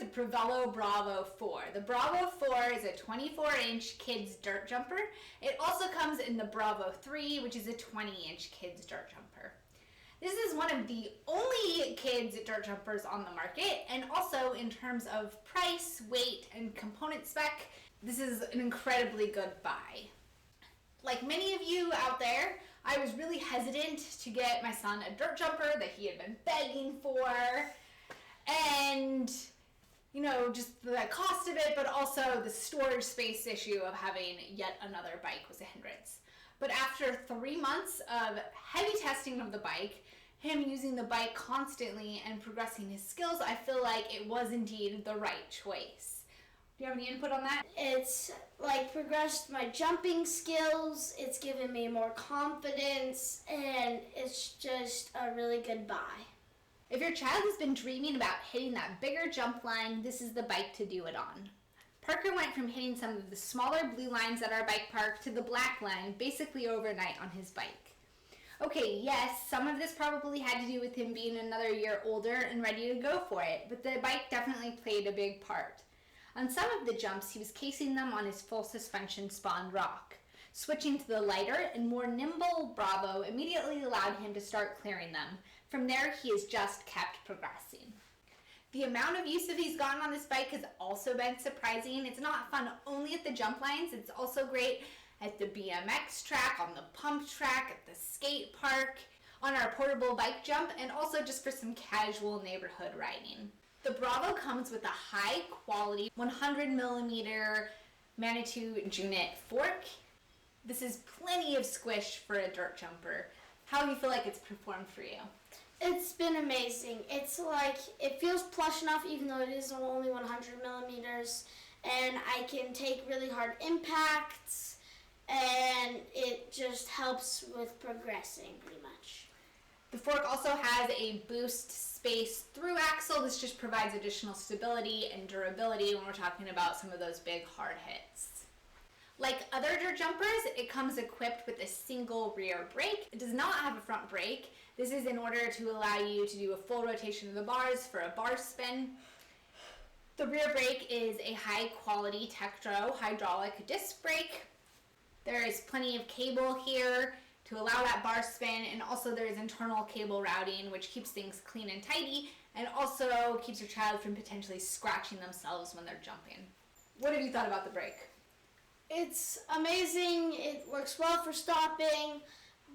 the Prevelo Bravo 4. The Bravo 4 is a 24-inch kids dirt jumper. It also comes in the Bravo 3, which is a 20-inch kids dirt jumper. This is one of the only kids dirt jumpers on the market, and also in terms of price, weight, and component spec, this is an incredibly good buy. Like many of you out there, I was really hesitant to get my son a dirt jumper that he had been begging for, and just the cost of it, but also the storage space issue of having yet another bike was a hindrance. But after 3 months of heavy testing of the bike, him using the bike constantly and progressing his skills, I feel like it was indeed the right choice. Do you have any input on that? It's progressed my jumping skills, it's given me more confidence, and it's just a really good buy. If your child has been dreaming about hitting that bigger jump line, this is the bike to do it on. Parker went from hitting some of the smaller blue lines at our bike park to the black line basically overnight on his bike. Okay, yes, some of this probably had to do with him being another year older and ready to go for it, but the bike definitely played a big part. On some of the jumps, he was casing them on his full suspension spawned rock. Switching to the lighter and more nimble Bravo immediately allowed him to start clearing them. From there, he has just kept progressing. The amount of use that he's gotten on this bike has also been surprising. It's not fun only at the jump lines, it's also great at the BMX track, on the pump track, at the skate park, on our portable bike jump, and also just for some casual neighborhood riding. The Bravo comes with a high quality 100mm Manitou Junit fork. This is plenty of squish for a dirt jumper. How do you feel like it's performed for you? It's been amazing. It's it feels plush enough even though it is only 100mm, and I can take really hard impacts, and it just helps with progressing pretty much. The fork also has a boost space through axle. This just provides additional stability and durability when we're talking about some of those big hard hits. Like other dirt jumpers, it comes equipped with a single rear brake. It does not have a front brake. This is in order to allow you to do a full rotation of the bars for a bar spin. The rear brake is a high quality Tektro hydraulic disc brake. There is plenty of cable here to allow that bar spin, and also there is internal cable routing which keeps things clean and tidy and also keeps your child from potentially scratching themselves when they're jumping. What have you thought about the brake? It's amazing. It works well for stopping,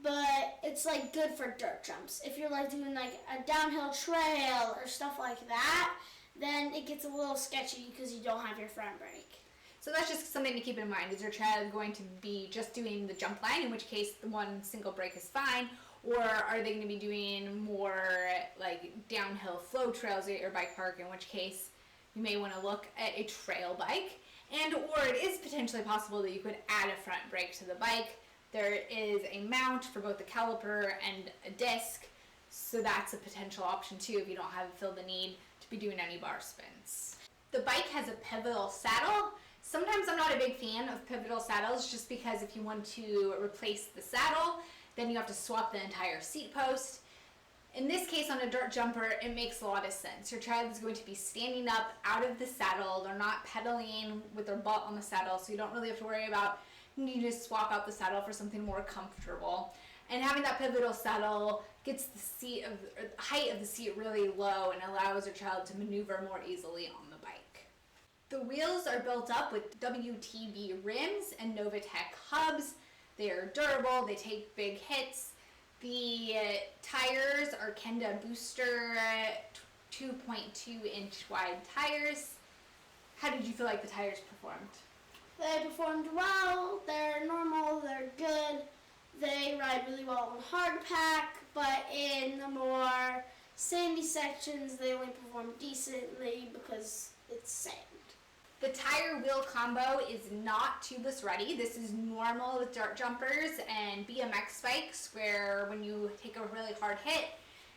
but it's good for dirt jumps. If you're doing a downhill trail or stuff like that, then it gets a little sketchy because you don't have your front brake. So that's just something to keep in mind. Is your child going to be just doing the jump line, in which case the one single brake is fine, or are they going to be doing more downhill flow trails at your bike park, in which case you may want to look at a trail bike, or it is potentially possible that you could add a front brake to the bike. There is a mount for both the caliper and a disc, so that's a potential option too if you don't feel the need to be doing any bar spins. The bike has a pivotal saddle. Sometimes I'm not a big fan of pivotal saddles just because if you want to replace the saddle, then you have to swap the entire seat post. In this case, on a dirt jumper, it makes a lot of sense. Your child is going to be standing up out of the saddle. They're not pedaling with their butt on the saddle, so you don't really have to worry about needing to swap out the saddle for something more comfortable. And having that pivotal saddle gets the height of the seat really low and allows your child to maneuver more easily on the bike. The wheels are built up with WTB rims and Novatec hubs. They are durable, they take big hits. The tires are Kenda Booster 2.2-inch wide tires. How did you feel like the tires performed? They performed well, they're normal, they're good. They ride really well on hard pack, but in the more sandy sections, they only perform decently because it's sand. The tire wheel combo is not tubeless ready. This is normal with dirt jumpers and BMX bikes, where when you take a really hard hit,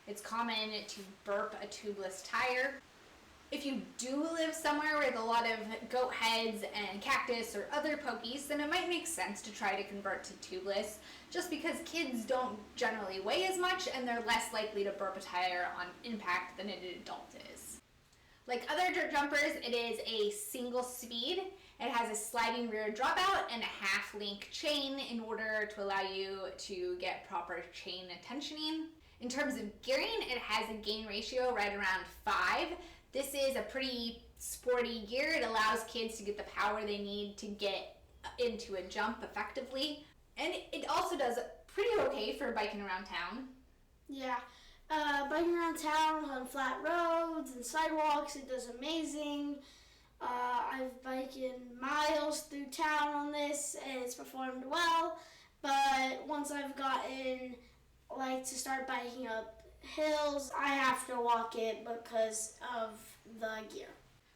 it's common to burp a tubeless tire. If you do live somewhere with a lot of goat heads and cactus or other pokies, then it might make sense to try to convert to tubeless, just because kids don't generally weigh as much and they're less likely to burp a tire on impact than an adult is. Like other dirt jumpers, it is a single speed. It has a sliding rear dropout and a half link chain in order to allow you to get proper chain tensioning. In terms of gearing, it has a gain ratio right around 5. This is a pretty sporty gear. It allows kids to get the power they need to get into a jump effectively. And it also does pretty okay for biking around town. Yeah. Biking around town on flat roads and sidewalks, it does amazing. I've biked miles through town on this and it's performed well, but once I've gotten to start biking up hills, I have to walk it because of the gear.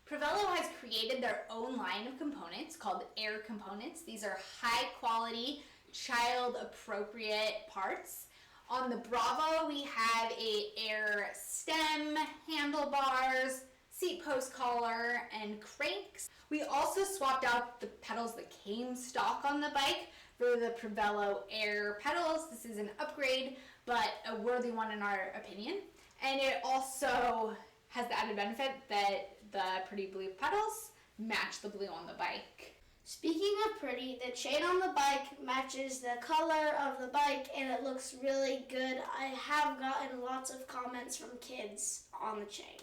Prevelo has created their own line of components called Air Components. These are high quality, child appropriate parts. On the Bravo, we have a air stem, handlebars, seat post collar, and cranks. We also swapped out the pedals that came stock on the bike for the Prevelo Air pedals. This is an upgrade, but a worthy one in our opinion. And it also has the added benefit that the pretty blue pedals match the blue on the bike. Speaking of pretty, the chain on the bike matches the color of the bike and it looks really good. I have gotten lots of comments from kids on the chain.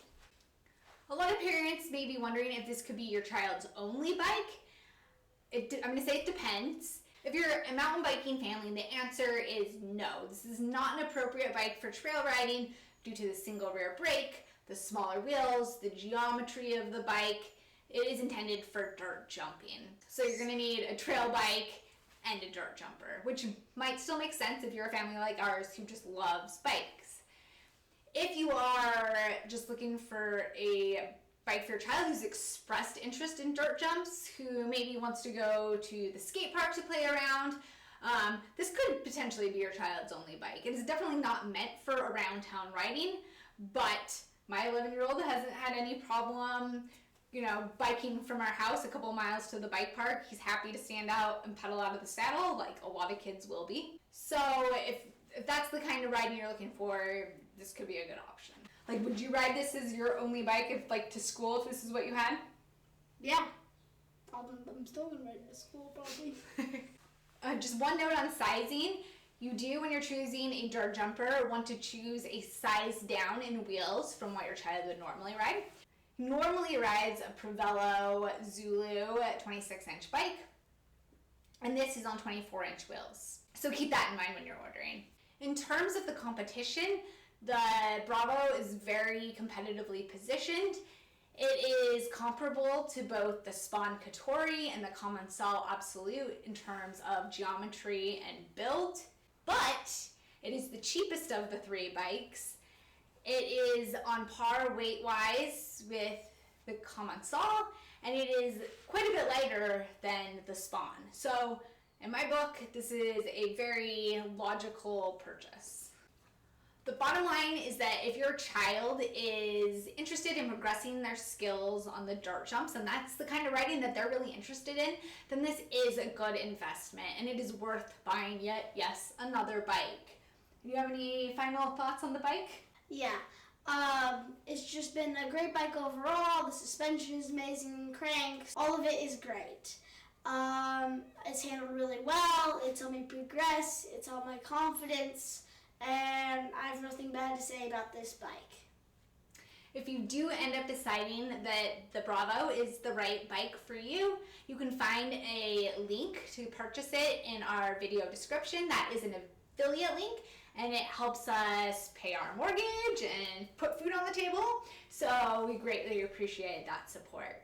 A lot of parents may be wondering if this could be your child's only bike. I'm going to say it depends. If you're a mountain biking family, the answer is no. This is not an appropriate bike for trail riding due to the single rear brake, the smaller wheels, the geometry of the bike. It is intended for dirt jumping. So you're gonna need a trail bike and a dirt jumper, which might still make sense if you're a family like ours who just loves bikes. If you are just looking for a bike for your child who's expressed interest in dirt jumps, who maybe wants to go to the skate park to play around, this could potentially be your child's only bike. It is definitely not meant for around town riding, but my 11-year-old hasn't had any problem biking from our house a couple miles to the bike park. He's happy to stand out and pedal out of the saddle like a lot of kids will be. So if that's the kind of riding you're looking for, this could be a good option. Like, would you ride this as your only bike if to school if this is what you had? Yeah. I'm still going to ride it to school probably. Just one note on sizing. You do, when you're choosing a dirt jumper, want to choose a size down in wheels from what your child would normally ride. Normally rides a Prevelo Zulu 26-inch bike, and this is on 24-inch wheels. So keep that in mind when you're ordering. In terms of the competition, the Bravo is very competitively positioned. It is comparable to both the Spawn Katori and the Commensal Absolute in terms of geometry and build, but it is the cheapest of the three bikes. It is on par weight-wise with the Commensal, and it is quite a bit lighter than the Spawn. So, in my book, this is a very logical purchase. The bottom line is that if your child is interested in progressing their skills on the dirt jumps, and that's the kind of riding that they're really interested in, then this is a good investment, and it is worth buying yet, yes, another bike. Do you have any final thoughts on the bike? Yeah, it's just been a great bike overall. The suspension is amazing, cranks, all of it is great. It's handled really well, it's helped me progress, it's helped my confidence, and I have nothing bad to say about this bike. If you do end up deciding that the Bravo is the right bike for you, you can find a link to purchase it in our video description. That is an affiliate link, and it helps us pay our mortgage and put food on the table. So we greatly appreciate that support.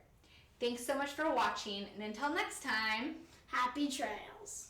Thanks so much for watching, and until next time, Happy trails.